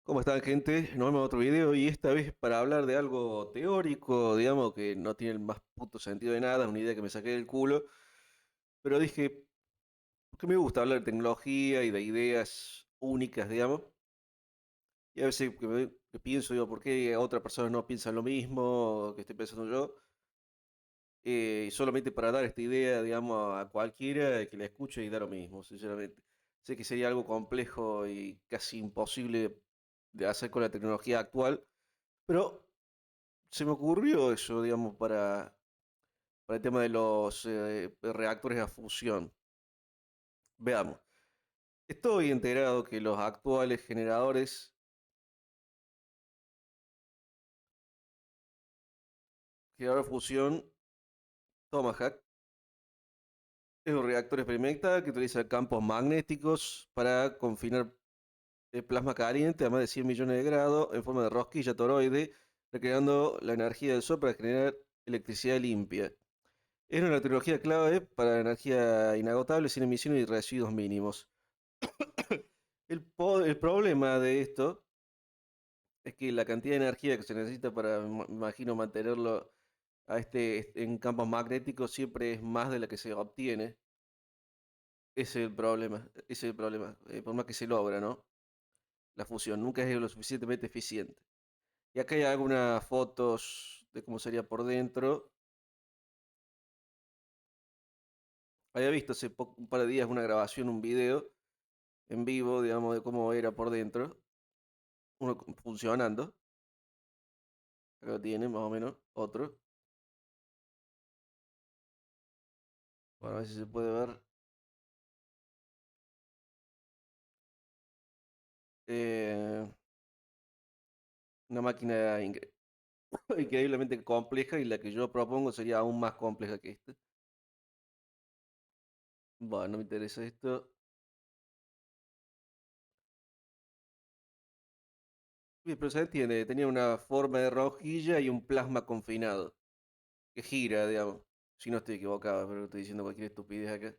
¿Cómo están, gente? Nos vemos en otro video y esta vez para hablar de algo teórico, digamos, que no tiene el más puto sentido de nada, es una idea que me saqué del culo, pero dije, porque me gusta hablar de tecnología y de ideas únicas, digamos, y a veces que pienso, digo, ¿por qué otras personas no piensan lo mismo que estoy pensando yo? Y solamente para dar esta idea, digamos, a cualquiera que la escuche y da lo mismo, sinceramente. Sé que sería algo complejo y casi imposible de hacer con la tecnología actual, pero se me ocurrió eso, digamos, para el tema de los reactores a fusión. Veamos, estoy enterado que los actuales generadores de fusión Tomahawk, es un reactor experimental que utiliza campos magnéticos para confinar el plasma caliente a más de 100 millones de grados en forma de rosquilla toroide, recreando la energía del sol para generar electricidad limpia. Es una tecnología clave para la energía inagotable sin emisiones y residuos mínimos. El problema de esto es que la cantidad de energía que se necesita para, imagino, mantenerlo en campos magnéticos siempre es más de la que se obtiene. Ese es el problema, ese es el problema. Por más que se logra, ¿no? La fusión nunca es lo suficientemente eficiente. Y acá hay algunas fotos de cómo sería por dentro. Había visto un par de días una grabación, un video en vivo, digamos, de cómo era por dentro, uno funcionando. Acá lo tiene más o menos, otro. Bueno, a ver si se puede ver. Eh, una máquina increíblemente compleja y la que yo propongo sería aún más compleja que esta. Bueno, no me interesa esto. Bien, pero se entiende, tenía una forma de rojilla y un plasma confinado, que gira, digamos. Si no estoy equivocado, pero estoy diciendo cualquier estupidez acá.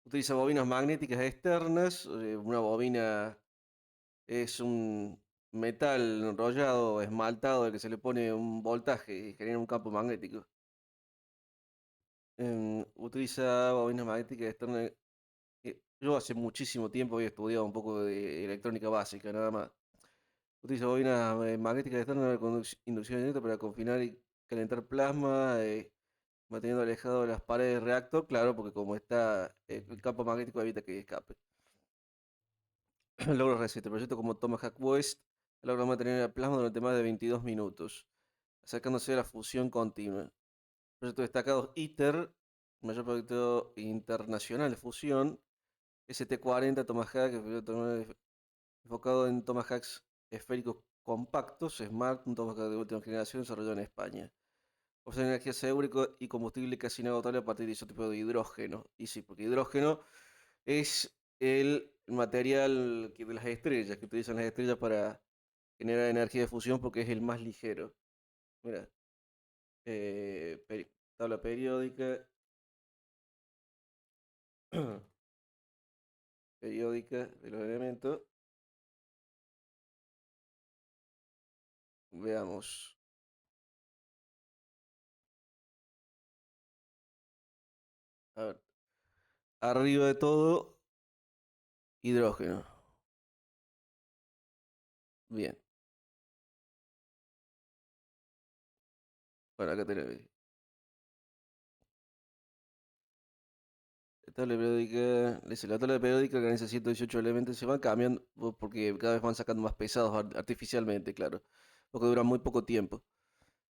Utiliza bobinas magnéticas externas. Una bobina es un metal enrollado, esmaltado, al que se le pone un voltaje y genera un campo magnético. Utiliza bobinas magnéticas externas. Yo hace muchísimo tiempo había estudiado un poco de electrónica básica, nada más. Utiliza bobinas magnéticas externas con inducción directa para confinar y calentar plasma, manteniendo alejado de las paredes del reactor, claro, porque como está el campo magnético evita que escape. Logros recientes. Proyecto como Tomahawk West logra mantener el plasma durante más de 22 minutos, acercándose a la fusión continua. Proyectos destacados ITER, mayor proyecto internacional de fusión, ST-40 Tomahawk, enfocado en Tomahawks esféricos compactos, Smart, un Tomahawk de última generación desarrollado en España. Ofrece energía segura y combustible casi inagotable a partir de ese tipo de hidrógeno. Y sí, porque hidrógeno es el material de las estrellas, que utilizan las estrellas para generar energía de fusión porque es el más ligero. Mira, tabla periódica, periódica de los elementos. Veamos. A ver, arriba de todo, hidrógeno. Bien. Bueno, acá tenemos. La tabla periódica, dice, la tabla periódica organiza 118 elementos, se van cambiando porque cada vez van sacando más pesados artificialmente, claro, porque duran muy poco tiempo.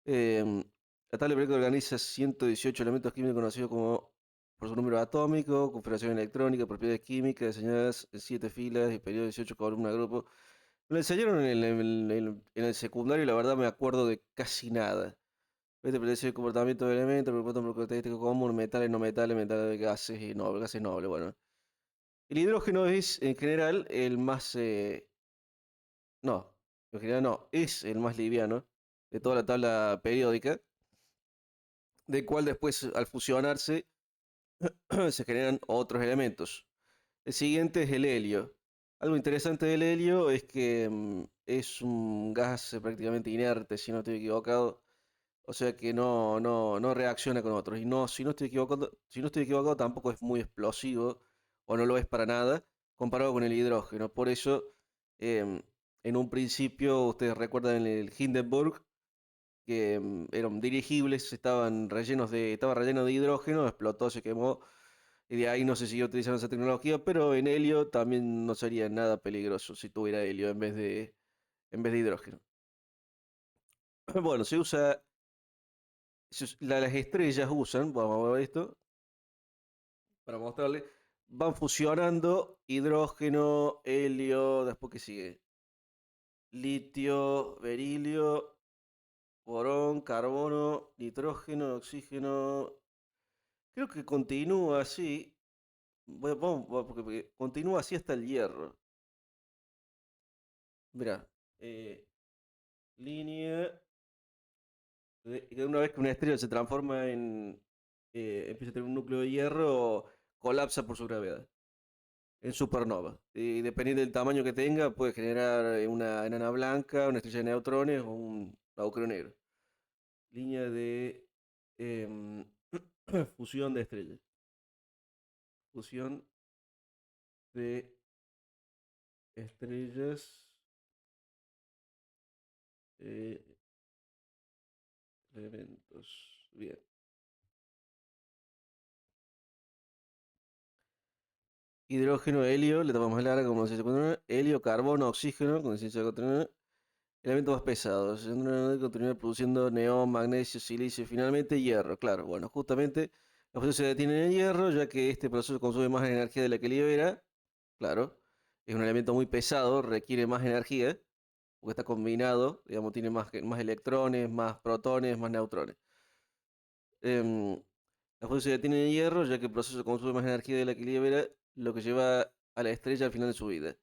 Em, la tabla periódica organiza 118 elementos químicos conocidos como por su número atómico, configuración electrónica, propiedades químicas, diseñadas en 7 filas y periodo de 18 columnas de grupo. Me lo enseñaron en el secundario y la verdad me acuerdo de casi nada. Este predece el comportamiento de elementos, preocupan por características comunes, metales, no metales, metales, gases y nobles, gases nobles. Bueno, el hidrógeno es en general el más, no, en general no, es el más liviano de toda la tabla periódica, del cual después al fusionarse se generan otros elementos. El siguiente es el helio. Algo interesante del helio es que es un gas prácticamente inerte, si no estoy equivocado. O sea que no reacciona con otros. Y no, si no estoy equivocado, tampoco es muy explosivo, o no lo es para nada, comparado con el hidrógeno. Por eso, em, en un principio, ustedes recuerdan el Hindenburg, que eran dirigibles, estaba relleno de hidrógeno, explotó, se quemó, y de ahí no se siguió utilizando esa tecnología, pero en helio también no sería nada peligroso si tuviera helio en vez de hidrógeno. Bueno, las estrellas usan, vamos a ver esto, para mostrarle, van fusionando hidrógeno, helio, después que sigue, litio, berilio, borón, carbono, nitrógeno, oxígeno. Creo que continúa así. Porque continúa así hasta el hierro. Mira, eh, línea. Una vez que una estrella se transforma empieza a tener un núcleo de hierro, colapsa por su gravedad. En supernova. Y dependiendo del tamaño que tenga, puede generar una enana blanca, una estrella de neutrones o un agujero negro. Línea de em, fusión de estrellas. Fusión de estrellas. eh, Elementos. Bien. Hidrógeno, helio, le tomamos el área como ciencia cuaternaria. Helio, carbono, oxígeno, con ciencia cuaternaria. Elementos más pesados. Continúa produciendo neón, magnesio, silicio y finalmente hierro. Claro, bueno, justamente los procesos se detienen en hierro, ya que este proceso consume más energía de la que libera. Claro, es un elemento muy pesado, requiere más energía, porque está combinado, digamos, tiene más electrones, más protones, más neutrones. Em, los procesos se detienen en hierro, ya que el proceso consume más energía de la que libera, lo que lleva a la estrella al final de su vida.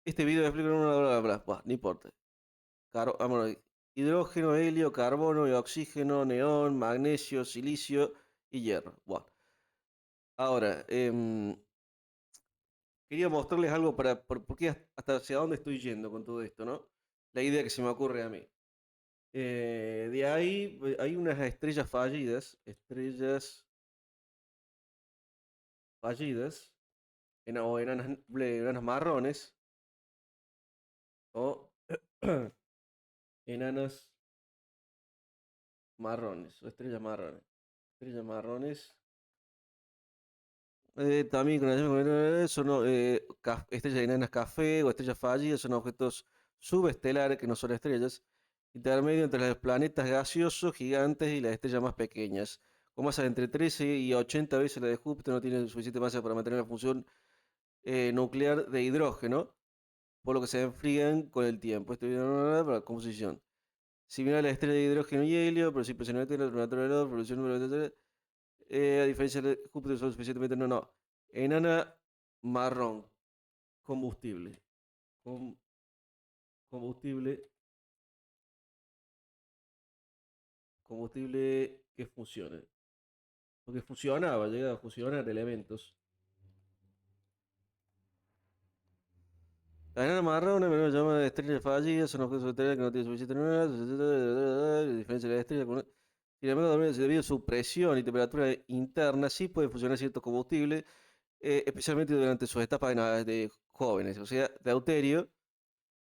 Este video explica una bla, bla, bla, bla, no importa. Vámonos. Hidrógeno, helio, carbono y oxígeno, neón, magnesio, silicio y hierro. Bueno, ahora, quería mostrarles algo porque hasta hacia dónde estoy yendo con todo esto, ¿no? La idea que se me ocurre a mí. De ahí hay unas estrellas fallidas, o enanas marrones, o enanas marrones, o estrellas marrones. Estrellas marrones. También conocidos como estrellas enanas café o estrellas fallidas son objetos subestelares que no son estrellas, intermedio entre los planetas gaseosos gigantes y las estrellas más pequeñas. Con masa de entre 13 y 80 veces la de Júpiter, no tiene suficiente masa para mantener la función nuclear de hidrógeno, por lo que se enfrían con el tiempo. Esto viene para la composición. Similar a la estrella de hidrógeno y helio, pero sin presión eléctrica, naturaleza, producción, a diferencia de Júpiter, son suficientemente no. Enana marrón, combustible. Com- combustible, combustible que funcione. Porque fusionaba, llegaba a fusionar elementos. La enana marrón, una menor llama de estrella fallida, son objetos estelares que no tienen suficiente energía, a diferencia de la estrella. Sin embargo, también debido a su presión y temperatura interna, sí puede fusionar ciertos combustibles, especialmente durante sus etapas de jóvenes. O sea, deuterio,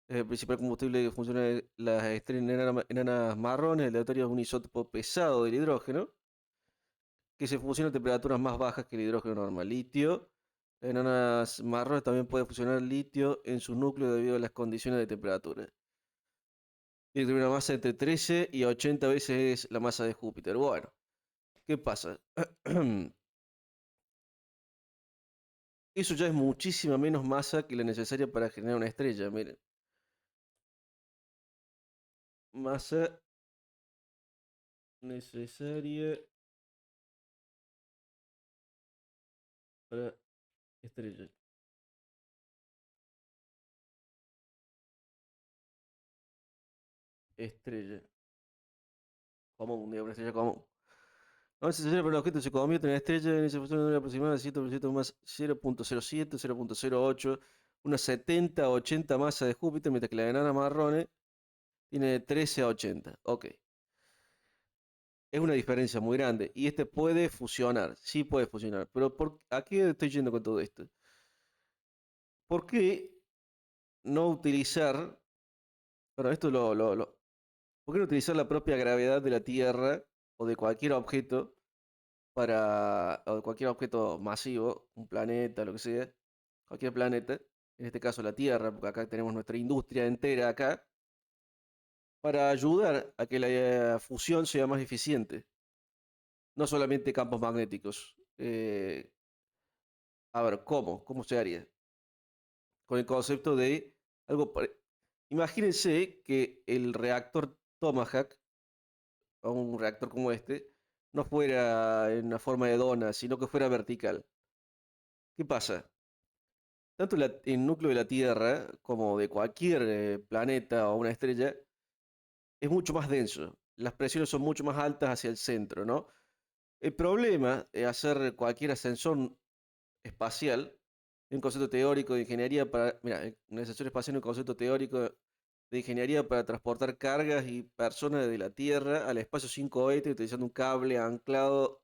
el principal combustible que funciona en las estrellas enanas marrones. El deuterio es un isótopo pesado del hidrógeno que se fusiona a temperaturas más bajas que el hidrógeno normal. Litio, las enanas marrones también puede fusionar litio en su núcleo debido a las condiciones de temperatura. Tiene una masa entre 13 y 80 veces la masa de Júpiter. Bueno, ¿qué pasa? Eso ya es muchísima menos masa que la necesaria para generar una estrella. Miren, masa necesaria para estrella. Estrella común, digamos, una estrella común. Avanza acelera, pero el objeto se convierte en una estrella en esa función de una aproximada de 7% más 0.07, 0.08, unas 70 a 80 masas de Júpiter, mientras que la enana marrón tiene 13 a 80. Ok. Es una diferencia muy grande. Y este puede fusionar, sí puede fusionar. Pero ¿a qué estoy yendo con todo esto? ¿Por qué no utilizar, bueno, ¿por qué no utilizar la propia gravedad de la Tierra o de cualquier objeto o de cualquier objeto masivo, un planeta, lo que sea, cualquier planeta, en este caso la Tierra, porque acá tenemos nuestra industria entera acá, para ayudar a que la fusión sea más eficiente, no solamente campos magnéticos. A ver, ¿cómo? ¿Cómo se haría? Con el concepto de algo... Imagínense que el reactor Tomahawk, o un reactor como este, no fuera en una forma de dona, sino que fuera vertical. ¿Qué pasa? Tanto el núcleo de la Tierra como de cualquier planeta o una estrella es mucho más denso. Las presiones son mucho más altas hacia el centro, ¿no? El problema de hacer cualquier ascensor espacial, un concepto teórico de ingeniería para, mira, una ascensor espacial es un concepto teórico de ingeniería para transportar cargas y personas de la Tierra al espacio sin cohete utilizando un cable anclado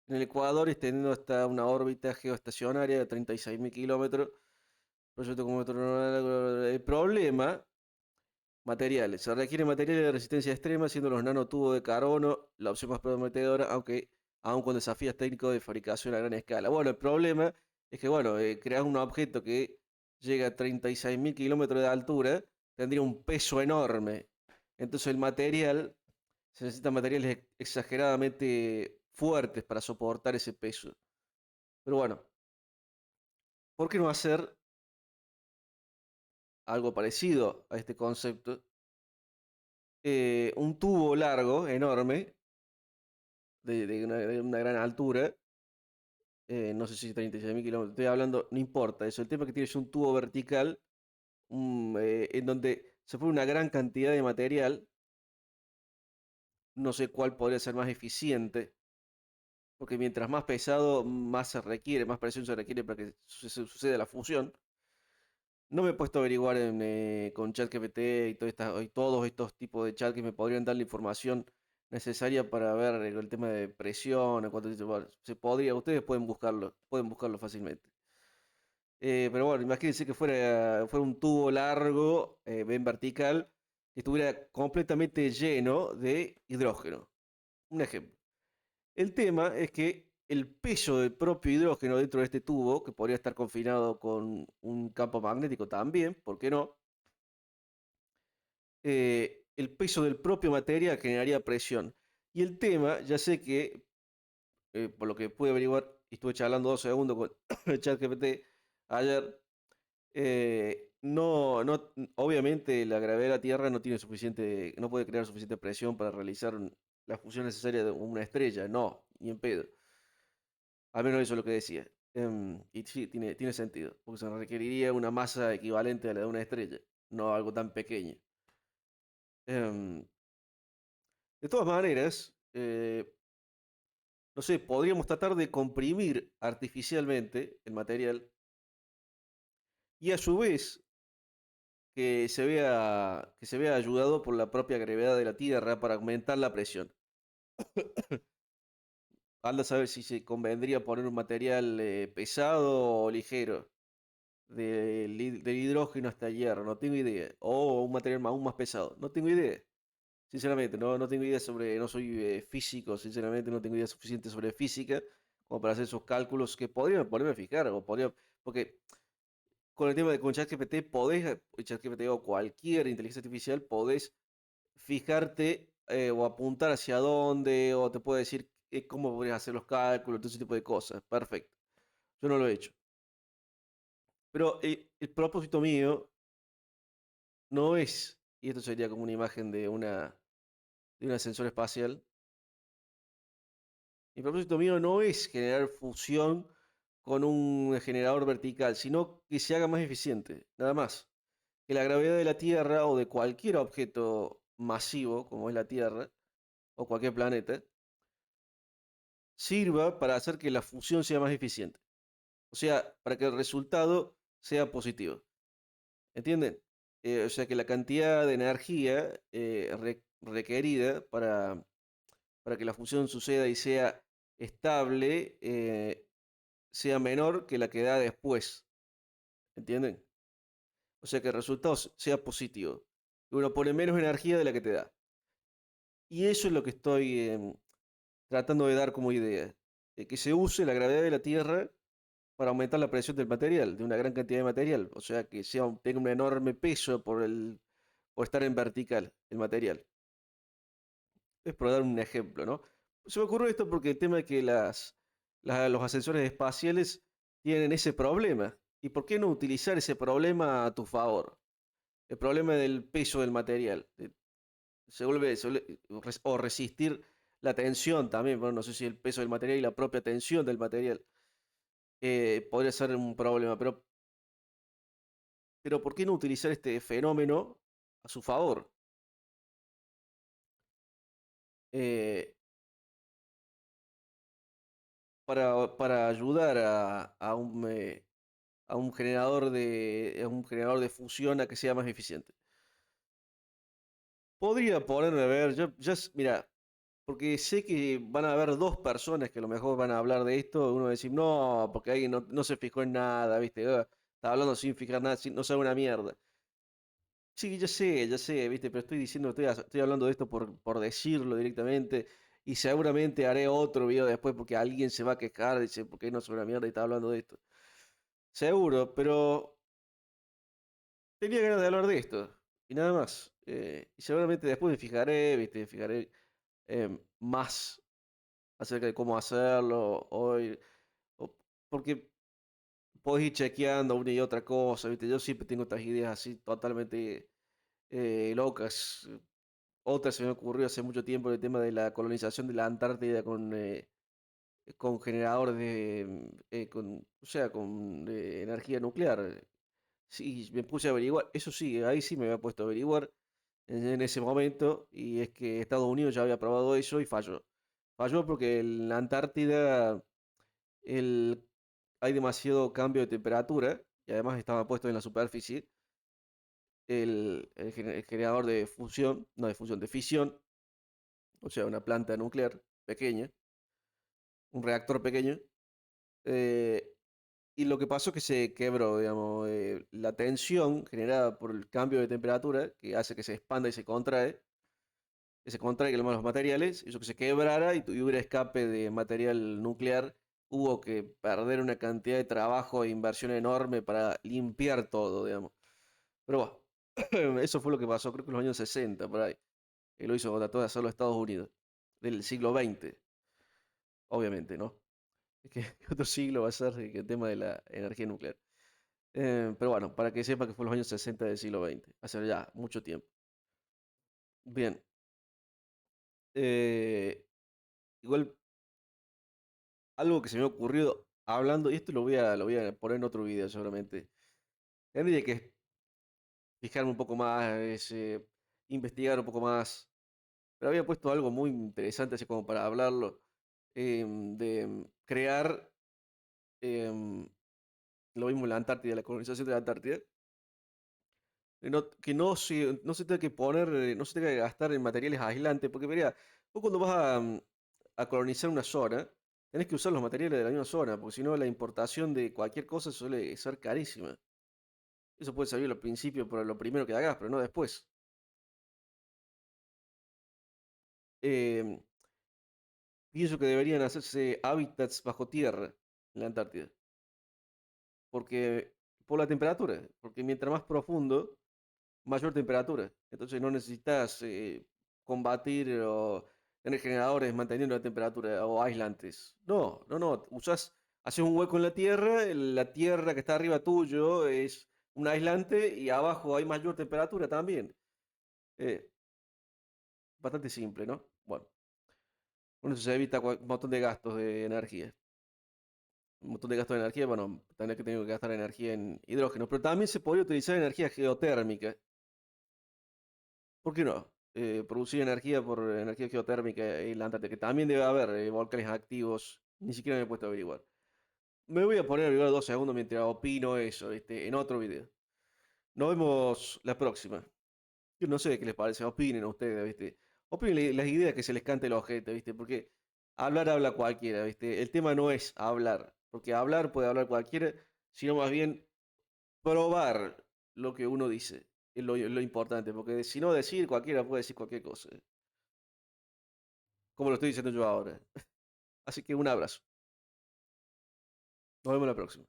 en el Ecuador, extendiendo hasta una órbita geoestacionaria de 36.000 kilómetros. Proyecto como el problema, materiales. Se requieren materiales de resistencia extrema, siendo los nanotubos de carbono la opción más prometedora, aunque aún con desafíos técnicos de fabricación a gran escala. Bueno, el problema es que, bueno, crear un objeto que llega a 36.000 kilómetros de altura tendría un peso enorme. Entonces el material, se necesitan materiales exageradamente fuertes para soportar ese peso. Pero bueno, ¿por qué no hacer algo parecido a este concepto? Un tubo largo, enorme, de una gran altura, no sé si 36.000 kilómetros, estoy hablando, no importa eso, el tema es que tienes un tubo vertical en donde se pone una gran cantidad de material, no sé cuál podría ser más eficiente, porque mientras más pesado, más se requiere, más presión se requiere para que suceda la fusión. No me he puesto a averiguar con ChatGPT y todos estos tipos de chat que me podrían dar la información necesaria para ver el tema de presión, en cuanto bueno, se podría, ustedes pueden buscarlo fácilmente. Pero bueno, imagínense que fuera un tubo largo, bien vertical, que estuviera completamente lleno de hidrógeno. Un ejemplo. El tema es que el peso del propio hidrógeno dentro de este tubo, que podría estar confinado con un campo magnético también, ¿por qué no? El peso del propio material generaría presión. Y el tema, ya sé que, por lo que pude averiguar, y estuve charlando 2 segundos con el ChatGPT ayer, obviamente la gravedad de la Tierra no tiene suficiente, no puede crear suficiente presión para realizar la fusión necesaria de una estrella, no, ni en pedo. Al menos eso es lo que decía. Y sí, tiene sentido, porque se requeriría una masa equivalente a la de una estrella, no algo tan pequeño. Em, de todas maneras, no sé, podríamos tratar de comprimir artificialmente el material y a su vez que se vea ayudado por la propia gravedad de la Tierra para aumentar la presión. Anda a saber si se convendría poner un material pesado o ligero, del hidrógeno hasta el hierro, no tengo idea. O un material aún más pesado, no tengo idea. Sinceramente, no tengo idea no soy físico, sinceramente no tengo idea suficiente sobre física como para hacer esos cálculos que podría ponerme a fijar, porque con el tema de con ChatGPT ChatGPT o cualquier inteligencia artificial, podés fijarte o apuntar hacia dónde, o te puede decir cómo podrías hacer los cálculos, todo ese tipo de cosas. Perfecto. Yo no lo he hecho. Pero el propósito mío no es, y esto sería como una imagen de un ascensor espacial, mi propósito mío no es generar fusión con un generador vertical, sino que se haga más eficiente, nada más. Que la gravedad de la Tierra o de cualquier objeto masivo, como es la Tierra, o cualquier planeta, sirva para hacer que la fusión sea más eficiente. O sea, para que el resultado sea positivo. ¿Entienden? O sea, que la cantidad de energía requerida para que la fusión suceda y sea estable sea menor que la que da después. ¿Entienden? O sea, que el resultado sea positivo. Uno pone menos energía de la que te da. Y eso es lo que estoy tratando de dar como idea. Que se use la gravedad de la Tierra para aumentar la presión del material, de una gran cantidad de material. O sea, que tenga un enorme peso por estar en vertical el material. Es por dar un ejemplo, ¿no? Se me ocurrió esto porque el tema de que los ascensores espaciales tienen ese problema. ¿Y por qué no utilizar ese problema a tu favor? El problema del peso del material. O resistir la tensión también. Bueno, no sé si el peso del material y la propia tensión del material podría ser un problema. Pero ¿por qué no utilizar este fenómeno a su favor? Eh, para ayudar a un generador de fusión a que sea más eficiente. Podría ponerme a ver, mira, porque sé que van a haber dos personas que a lo mejor van a hablar de esto. Uno va a decir, no, porque alguien no se fijó en nada, ¿viste? Está hablando sin fijar nada, no sabe una mierda. Sí, ya sé, ¿viste? Pero estoy diciendo, estoy hablando de esto por decirlo directamente. Y seguramente haré otro video después porque alguien se va a quejar, dice, ¿por qué no sabe una mierda y está hablando de esto? Seguro, pero tenía ganas de hablar de esto y nada más. Y seguramente después me fijaré, ¿viste? Me fijaré más acerca de cómo hacerlo hoy. Porque podés ir chequeando una y otra cosa, ¿viste? Yo siempre tengo estas ideas así totalmente locas. Otra se me ocurrió hace mucho tiempo el tema de la colonización de la Antártida con generadores o sea, con energía nuclear. Sí, me puse a averiguar, eso sí, ahí sí me había puesto a averiguar en ese momento, y es que Estados Unidos ya había probado eso y falló. Falló porque en la Antártida el, hay demasiado cambio de temperatura, y además estaba puesto en la superficie el generador de fusión, no de fusión, de fisión, o sea, una planta nuclear pequeña, un reactor pequeño, eh, y lo que pasó es que se quebró, digamos, la tensión generada por el cambio de temperatura, que hace que se expanda y se contraigan los materiales, hizo que se quebrara y hubiera escape de material nuclear. Hubo que perder una cantidad de trabajo e inversión enorme para limpiar todo, digamos. Pero bueno, eso fue lo que pasó, creo que en los años 60, por ahí. Que lo hizo, trató de hacerlo Estados Unidos, del siglo XX, obviamente, ¿no? Es que otro siglo va a ser que el tema de la energía nuclear. Pero bueno, para que sepa que fue en los años 60 del siglo XX, hace ya mucho tiempo. Bien, eh, igual algo que se me ha ocurrido hablando, y esto lo voy a poner en otro video seguramente. Tendría que fijarme un poco más, investigar un poco más. Pero había puesto algo muy interesante así como para hablarlo, de crear em, lo mismo en la Antártida, la colonización de la Antártida, que no se tenga que poner, no se tenga que gastar en materiales aislantes, porque mira, vos cuando vas a colonizar una zona, tenés que usar los materiales de la misma zona, porque si no la importación de cualquier cosa suele ser carísima. Eso puede servir al principio para lo primero que hagas, pero no después. Em, Pienso que deberían hacerse hábitats bajo tierra en la Antártida, porque por la temperatura, porque mientras más profundo, mayor temperatura. Entonces no necesitas combatir o tener generadores manteniendo la temperatura o aislantes. No, no, no. Haces un hueco en la tierra que está arriba tuyo es un aislante y abajo hay mayor temperatura también. Eh, Bastante simple, ¿no? Bueno, con eso se evita un montón de gastos de energía. Un montón de gastos de energía, bueno, también que tengo que gastar energía en hidrógeno, pero también se podría utilizar energía geotérmica. ¿Por qué no? producir energía por energía geotérmica en la Antártida, que también debe haber volcanes activos, ni siquiera me he puesto a averiguar. Me voy a poner a averiguar 2 segundos mientras opino eso, ¿viste? En otro video. Nos vemos la próxima. Yo no sé qué les parece, opinen ustedes, ¿viste? Opinen las ideas que se les cante el ojete, ¿viste? Porque hablar habla cualquiera, ¿viste? El tema no es hablar, porque hablar puede hablar cualquiera, sino más bien probar lo que uno dice. Es lo importante, porque si no decir, cualquiera puede decir cualquier cosa, como lo estoy diciendo yo ahora. Así que un abrazo. Nos vemos la próxima.